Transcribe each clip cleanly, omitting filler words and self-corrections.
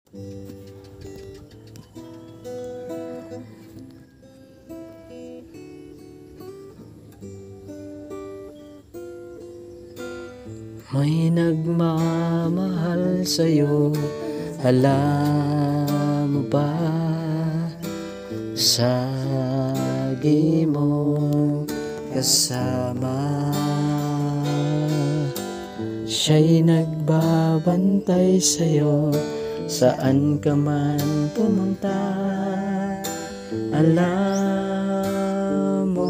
May nagmamahal sa'yo, alam mo ba? Sagi mong kasama, siya'y nagbabantay sa'yo, saan ka man pumunta. Alam mo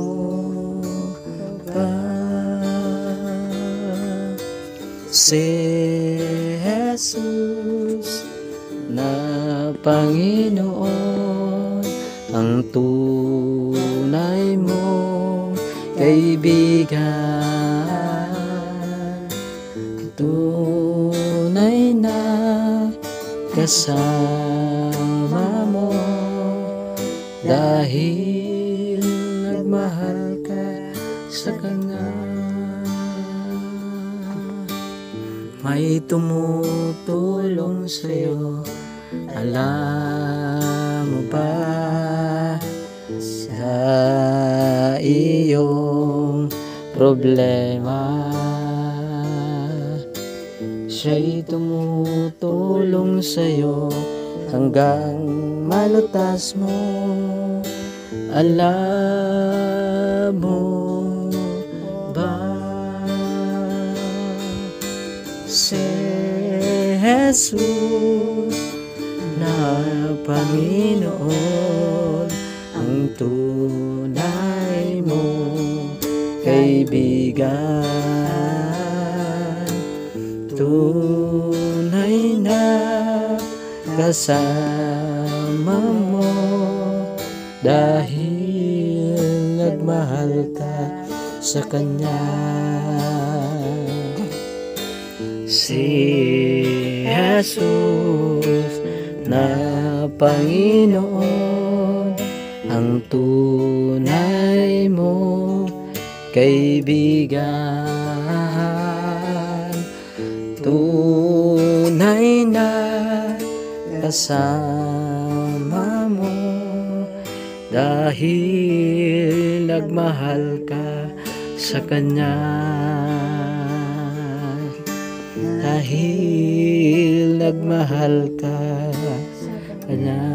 ba? Si Jesus na Panginoon ang tunay mong kaibigan, tunay na kasama mo, dahil nagmahal ka sa Kanya. May tumutulong sa'yo, alam mo ba? Sa iyong problema, siya'y tumutulong sa'yo hanggang malutas mo. Alam mo ba? Si Jesus na Panginoon ang tunay mong kaibigan, tunay na kasama mo, dahil nagmahal ka sa Kanya. Si Jesus na Panginoon ang tunay mong kaibigan, tunay na kasama mo, dahil nagmahal ka sa Kanya. Dahil nagmahal ka sa Kanya.